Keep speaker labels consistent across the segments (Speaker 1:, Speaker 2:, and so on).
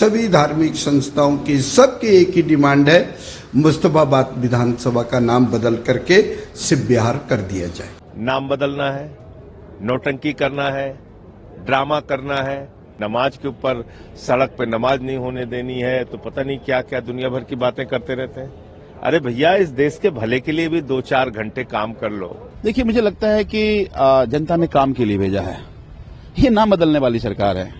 Speaker 1: सभी धार्मिक संस्थाओं की सबकी एक ही डिमांड है, मुस्तफाबाद विधानसभा का नाम बदल करके सिर्फ बिहार कर दिया जाए।
Speaker 2: नाम बदलना है, नौटंकी करना है, ड्रामा करना है, नमाज के ऊपर सड़क पे नमाज नहीं होने देनी है, तो पता नहीं क्या क्या दुनिया भर की बातें करते रहते हैं। अरे भैया, इस देश के भले के लिए भी 2-4 घंटे काम कर लो।
Speaker 3: देखिए, मुझे लगता है कि जनता ने काम के लिए भेजा है। ये नाम बदलने वाली सरकार है।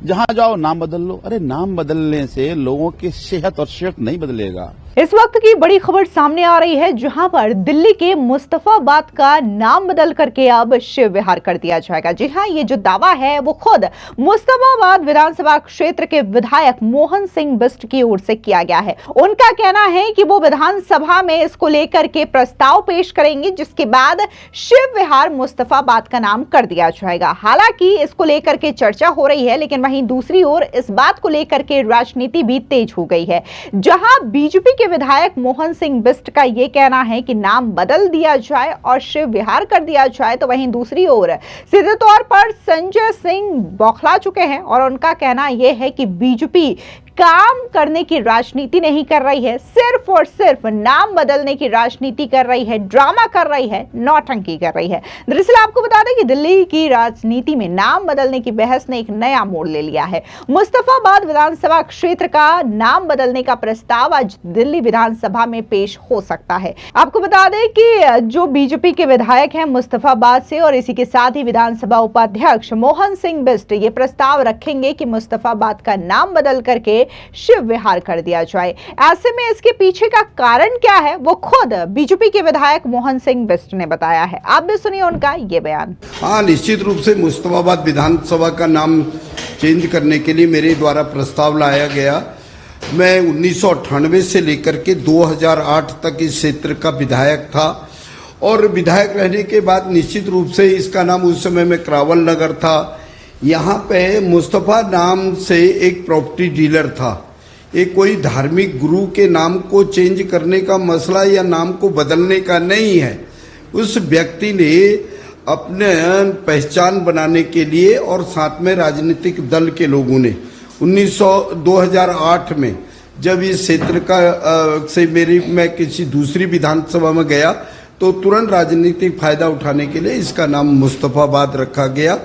Speaker 3: जहां जाओ नाम बदल लो। अरे नाम बदलने से लोगों की सेहत और शर्त नहीं बदलेगा।
Speaker 4: इस वक्त की बड़ी खबर सामने आ रही है, जहां पर दिल्ली के मुस्तफाबाद का नाम बदल करके अब शिव विहार कर दिया जाएगा। जी हां, ये जो दावा है वो खुद मुस्तफाबाद विधानसभा क्षेत्र के विधायक मोहन सिंह बिष्ट की ओर से किया गया है। उनका कहना है कि वो विधानसभा में इसको लेकर के प्रस्ताव पेश करेंगे, जिसके बाद शिव विहार मुस्तफाबाद का नाम कर दिया जाएगा। हालांकि इसको लेकर के चर्चा हो रही है, लेकिन वहीं दूसरी ओर इस बात को लेकर के राजनीति भी तेज हो गई है। जहां बीजेपी के विधायक मोहन सिंह बिष्ट का यह कहना है कि नाम बदल दिया जाए और शिव विहार कर दिया जाए, तो वहीं दूसरी ओर सीधे तौर पर संजय सिंह बौखला चुके हैं और उनका कहना यह है कि बीजेपी काम करने की राजनीति नहीं कर रही है, सिर्फ और सिर्फ नाम बदलने की राजनीति कर रही है, ड्रामा कर रही है, नौटंकी कर रही है। दरअसल आपको बता दें कि दिल्ली की राजनीति में नाम बदलने की बहस ने एक नया मोड़ ले लिया है। मुस्तफाबाद विधानसभा क्षेत्र का नाम बदलने का प्रस्ताव आज दिल्ली विधानसभा में पेश हो सकता है। आपको बता दें कि जो बीजेपी के विधायक हैं मुस्तफाबाद से और इसी के साथ ही विधानसभा उपाध्यक्ष मोहन सिंह बिष्ट ये प्रस्ताव रखेंगे कि मुस्तफाबाद का नाम बदल करके शिव विहार कर दिया जाए। ऐसे में इसके पीछे का कारण क्या है, वो खुद बीजेपी के विधायक मोहन सिंह बिष्ट ने बताया है। आप भी सुनिए उनका ये बयान।
Speaker 1: हाँ, निश्चित रूप से मुस्तफाबाद विधानसभा का नाम चेंज करने के लिए मेरे द्वारा प्रस्ताव लाया गया। मैं 1998 से लेकर के 2008 तक इस क्षेत्र का विधायक था और विधायक रहने के बाद निश्चित रूप से इसका नाम उस समय में करावल नगर था। यहाँ पे मुस्तफा नाम से एक प्रॉपर्टी डीलर था। ये कोई धार्मिक गुरु के नाम को चेंज करने का मसला या नाम को बदलने का नहीं है। उस व्यक्ति ने अपने पहचान बनाने के लिए और साथ में राजनीतिक दल के लोगों ने 2008 में जब इस क्षेत्र का से मैं किसी दूसरी विधानसभा में गया तो तुरंत राजनीतिक फायदा उठाने के लिए इसका नाम मुस्तफाबाद रखा गया।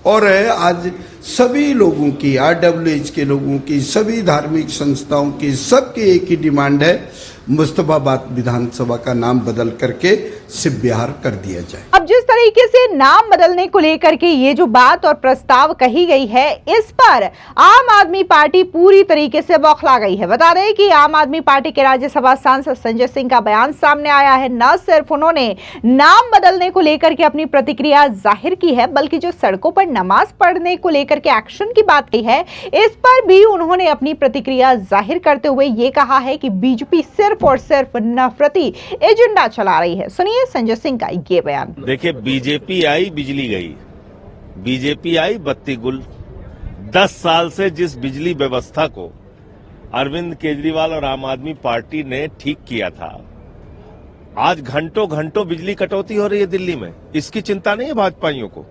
Speaker 1: और आज सभी लोगों की, RWH के लोगों की, सभी धार्मिक संस्थाओं की सबकी एक ही डिमांड है, मुस्तफाबाद विधानसभा का नाम बदल करके सिर्फ बिहार कर दिया जाए।
Speaker 4: अब जिस तरीके से नाम बदलने को लेकर के ये जो बात और प्रस्ताव कही गई है, इस पर आम आदमी पार्टी पूरी तरीके से बौखला गई है। बता दें कि आम आदमी पार्टी के राज्यसभा सांसद संजय सिंह का बयान सामने आया है। न सिर्फ उन्होंने नाम बदलने को लेकर के अपनी प्रतिक्रिया जाहिर की है, बल्कि जो सड़कों पर नमाज पढ़ने को लेकर के एक्शन की बात की है, इस पर भी उन्होंने अपनी प्रतिक्रिया जाहिर करते हुए ये कहा है कि बीजेपी सिर्फ और सिर्फ नफरती एजेंडा चला रही है। सुनिए संजय सिंह का ये बयान।
Speaker 2: देखिए, बीजेपी आई, बिजली गई, बीजेपी आई, बत्ती गुल। 10 साल से जिस बिजली व्यवस्था को अरविंद केजरीवाल और आम आदमी पार्टी ने ठीक किया था, आज घंटों घंटों बिजली कटौती हो रही है दिल्ली में। इसकी चिंता नहीं है भाजपाइयों को।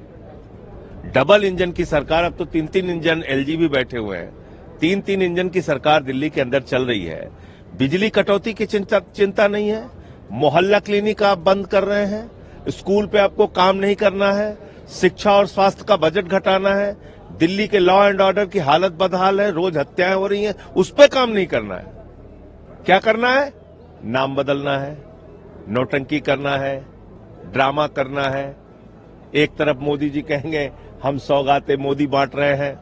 Speaker 2: डबल इंजन की सरकार, अब तो 3-3 इंजन LG भी बैठे हुए हैं, 3-3 इंजन की सरकार दिल्ली के अंदर चल रही है। बिजली कटौती की चिंता नहीं है। मोहल्ला क्लिनिक आप बंद कर रहे हैं, स्कूल पे आपको काम नहीं करना है, शिक्षा और स्वास्थ्य का बजट घटाना है, दिल्ली के लॉ एंड ऑर्डर की हालत बदहाल है, रोज हत्याएं हो रही हैं, उस पे काम नहीं करना है। क्या करना है? नाम बदलना है, नौटंकी करना है, ड्रामा करना है। एक तरफ मोदी जी कहेंगे हम सौगातें मोदी बांट रहे हैं,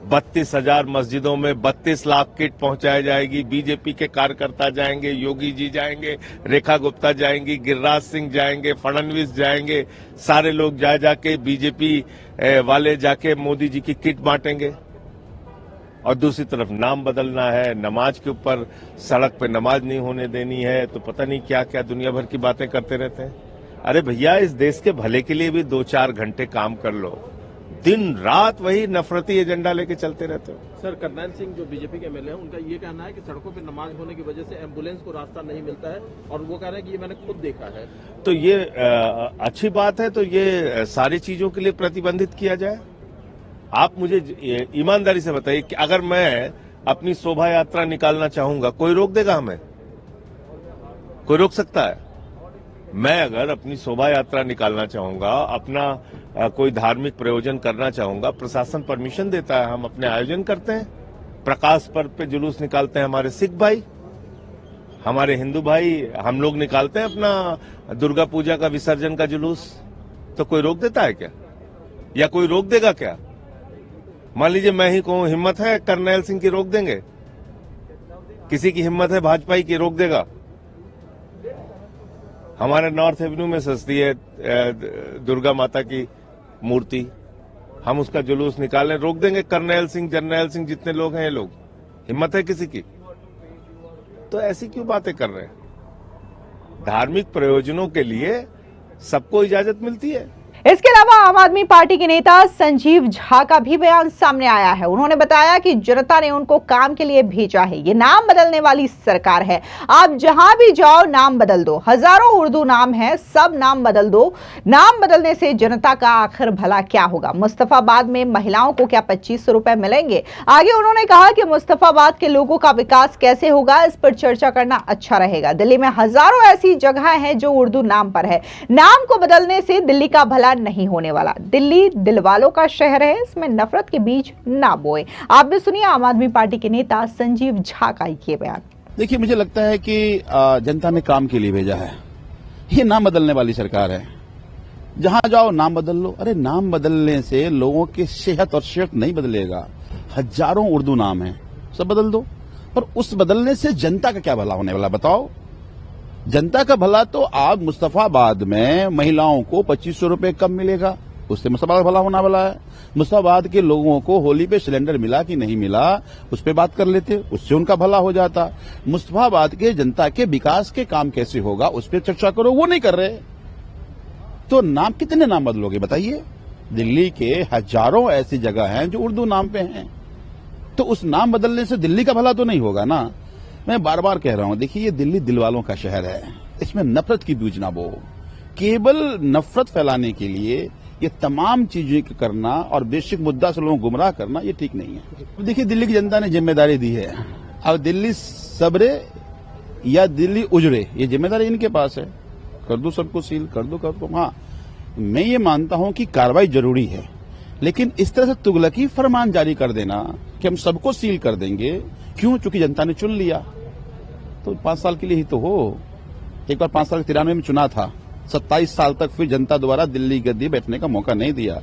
Speaker 2: 32,000 मस्जिदों में 32 लाख किट पहुंचाई जाएगी, बीजेपी के कार्यकर्ता जाएंगे, योगी जी जाएंगे, रेखा गुप्ता जाएंगी, गिरिराज सिंह जाएंगे, फडणवीस जाएंगे, सारे लोग जाके बीजेपी वाले जाके मोदी जी की किट बांटेंगे। और दूसरी तरफ नाम बदलना है, नमाज के ऊपर सड़क पे नमाज नहीं होने देनी है, तो पता नहीं क्या क्या दुनिया भर की बातें करते रहते हैं। अरे भैया, इस देश के भले के लिए भी 2-4 घंटे काम कर लो। दिन रात वही नफरती एजेंडा लेके चलते रहते हो।
Speaker 5: सर, करनैल सिंह जो बीजेपी के एमएलए हैं, उनका ये कहना है कि सड़कों पर नमाज होने की वजह से एम्बुलेंस को रास्ता नहीं मिलता है और वो कह रहे हैं कि ये मैंने खुद देखा है।
Speaker 2: तो ये अच्छी बात है, तो ये सारी चीजों के लिए प्रतिबंधित किया जाए। आप मुझे ईमानदारी से बताइए कि अगर मैं अपनी शोभा यात्रा निकालना चाहूंगा, कोई रोक देगा हमें? कोई रोक सकता है? मैं अगर अपनी शोभा यात्रा निकालना चाहूंगा, अपना कोई धार्मिक प्रयोजन करना चाहूंगा, प्रशासन परमिशन देता है, हम अपने आयोजन करते हैं। प्रकाश पर्व पे जुलूस निकालते हैं हमारे सिख भाई, हमारे हिंदू भाई, हम लोग निकालते हैं अपना दुर्गा पूजा का विसर्जन का जुलूस। तो कोई रोक देता है क्या, या कोई रोक देगा क्या? मान लीजिए मैं ही कहूं, हिम्मत है करनैल सिंह की रोक देंगे? किसी की हिम्मत है भाजपा की रोक देगा? हमारे नॉर्थ एवेन्यू में सस्ती है दुर्गा माता की मूर्ति, हम उसका जुलूस निकालें, रोक देंगे? करनैल सिंह, जर्नैल सिंह, जितने लोग हैं ये लोग, हिम्मत है किसी की? तो ऐसी क्यों बातें कर रहे हैं? धार्मिक प्रयोजनों के लिए सबको इजाजत मिलती है।
Speaker 4: इसके अलावा आम आदमी पार्टी के नेता संजीव झा का भी बयान सामने आया है। उन्होंने बताया कि जनता ने उनको काम के लिए भेजा है, ये नाम बदलने वाली सरकार है। आप जहां भी जाओ नाम बदल दो, हजारों उर्दू नाम है, सब नाम बदल दो। नाम बदलने से जनता का आखिर भला क्या होगा? मुस्तफाबाद में महिलाओं को क्या 2500 रुपए मिलेंगे? आगे उन्होंने कहा कि मुस्तफाबाद के लोगों का विकास कैसे होगा, इस पर चर्चा करना अच्छा रहेगा। दिल्ली में हजारों ऐसी जगह है जो उर्दू नाम पर है। नाम को बदलने से दिल्ली का भला नहीं होने वाला। दिल्ली दिलवालों का शहर है, इसमें नफरत के बीज ना बोए। आप भी सुनिए आम आदमी पार्टी के नेता संजीव झा का ये बयान।
Speaker 3: देखिए, मुझे लगता है कि जनता ने काम के लिए भेजा है, ये नाम बदलने वाली सरकार है। जहां जाओ नाम बदल लो। अरे नाम बदलने से लोगों की सेहत और शर्त नहीं बदलेगा। हजारों उर्दू नाम है, सब बदल दो। पर उस बदलने से जनता का क्या भला होने वाला बताओ? जनता का भला तो आप मुस्तफाबाद में महिलाओं को 2500 रुपए कम मिलेगा, उससे मुस्तफाबाद भला होना वाला है। मुस्तफाबाद के लोगों को होली पे सिलेंडर मिला कि नहीं मिला, उस पर बात कर लेते, उससे उनका भला हो जाता। मुस्तफाबाद के जनता के विकास के काम कैसे होगा उस पर चर्चा करो, वो नहीं कर रहे। तो नाम कितने नाम बदलोगे बताइए? दिल्ली के हजारों ऐसी जगह हैं जो उर्दू नाम पे हैं, तो उस नाम बदलने से दिल्ली का भला तो नहीं होगा ना। मैं बार बार कह रहा हूं, देखिए ये दिल्ली दिलवालों का शहर है, इसमें नफरत की बीज ना बो। केवल नफरत फैलाने के लिए ये तमाम चीजें करना और बेसिक मुद्दा से लोगों को गुमराह करना, ये ठीक नहीं है। देखिए दिल्ली की जनता ने जिम्मेदारी दी है, अब दिल्ली सबरे या दिल्ली उजड़े, ये जिम्मेदारी इनके पास है। कर दो सबको सील, कर दो। हाँ, मैं ये मानता हूं कि कार्रवाई जरूरी है, लेकिन इस तरह से तुगलकी फरमान जारी कर देना कि हम सबको सील कर देंगे, क्यों? चूंकि जनता ने चुन लिया, तो 5 साल के लिए ही तो हो। एक बार 5 साल 93 में चुना था, 27 साल तक फिर जनता द्वारा दिल्ली गद्दी बैठने का मौका नहीं दिया।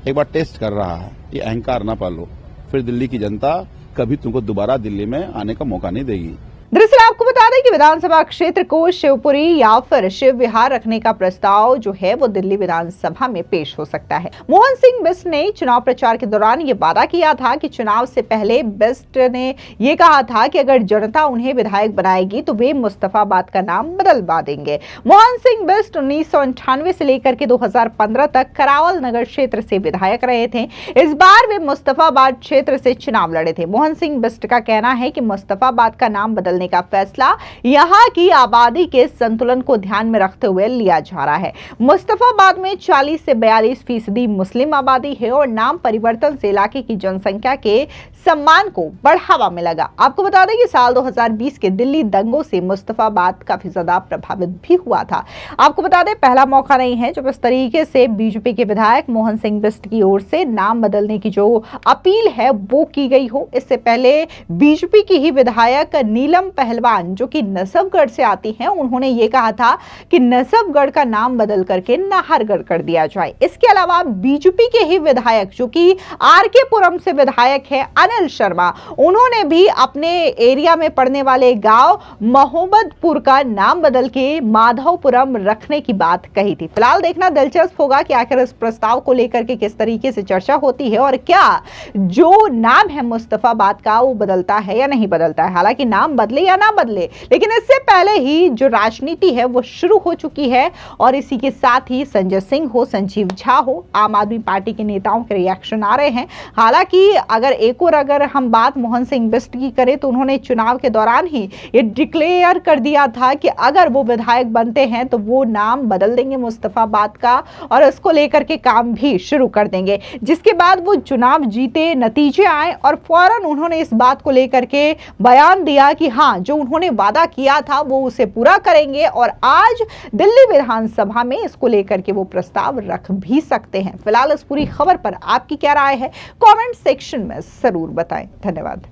Speaker 3: एक बार टेस्ट कर रहा है, ये अहंकार ना पालो, फिर दिल्ली की जनता कभी तुमको दोबारा दिल्ली में आने का मौका नहीं देगी।
Speaker 4: दरअसल आपको बता दें कि विधानसभा क्षेत्र को शिवपुरी या फिर शिव विहार रखने का प्रस्ताव जो है वो दिल्ली विधानसभा में पेश हो सकता है। मोहन सिंह बिष्ट ने चुनाव प्रचार के दौरान ये वादा किया था कि चुनाव से पहले बिष्ट ने ये कहा था कि अगर जनता उन्हें विधायक बनाएगी तो वे मुस्तफाबाद का नाम बदलवा देंगे। मोहन सिंह बिष्ट 1998 से लेकर के 2015 तक करावल नगर क्षेत्र से विधायक रहे थे। इस बार वे मुस्तफाबाद क्षेत्र से चुनाव लड़े थे। मोहन सिंह बिष्ट का कहना है कि मुस्तफाबाद का नाम बदलने का फैसला यहां की आबादी के संतुलन को ध्यान में रखते हुए लिया जा रहा है। मुस्तफाबाद में 40 से 42% मुस्लिम आबादी है और नाम परिवर्तन से इलाके की जनसंख्या के सम्मान को बढ़ावा मिलेगा। आपको बता दें कि साल 2020 के दिल्ली दंगों से मुस्तफाबाद काफी ज्यादा प्रभावित भी हुआ था। आपको बता दें पहला मौका नहीं है जब इस तरीके से बीजेपी के विधायक मोहन सिंह बिष्ट की ओर से नाम बदलने की जो अपील है वो की गई हो। इससे पहले बीजेपी की ही विधायक नीलम पहलवान जो कि नसबगढ़ से आती हैं, उन्होंने ये कहा था कि नसबगढ़ का नाम बदल करके नाहरगढ़ कर दिया जाए। इसके अलावा बीजेपी के ही विधायक जो कि आरके पुरम से विधायक है अनिल शर्मा, उन्होंने भी अपने एरिया में पड़ने वाले गांव मोहम्मदपुर का नाम बदल के माधवपुरम रखने की बात कही थी। फिलहाल देखना दिलचस्प होगा कि आखिर इस प्रस्ताव को लेकर के किस तरीके से चर्चा होती है और क्या जो नाम है मुस्तफाबाद का वो बदलता है या नहीं बदलता है। हालांकि नाम बदले या ना बदले, लेकिन इससे पहले ही जो राजनीति है वो शुरू हो चुकी है और इसी के साथ ही संजय सिंह हो, संजीव झा हो, आम आदमी पार्टी के नेताओं के रिएक्शन आ रहे हैं। हालांकि अगर एक और अगर हम बात मोहन सिंह बिष्ट की करें तो उन्होंने चुनाव के दौरान ही ये डिक्लेयर कर दिया था कि अगर वो विधायक बनते हैं तो वो नाम बदल देंगे मुस्तफाबाद का और इसको लेकर के काम भी शुरू कर देंगे। जिसके बाद वो चुनाव जीते, नतीजे आए और फौरन उन्होंने इस बात को लेकर के बयान दिया कि हाँ, जो उन्होंने वादा किया था वो उसे पूरा करेंगे और आज दिल्ली विधानसभा में इसको लेकर के वो प्रस्ताव रख भी सकते हैं। फिलहाल इस पूरी खबर पर आपकी क्या राय है, कमेंट सेक्शन में जरूर बताएं। धन्यवाद।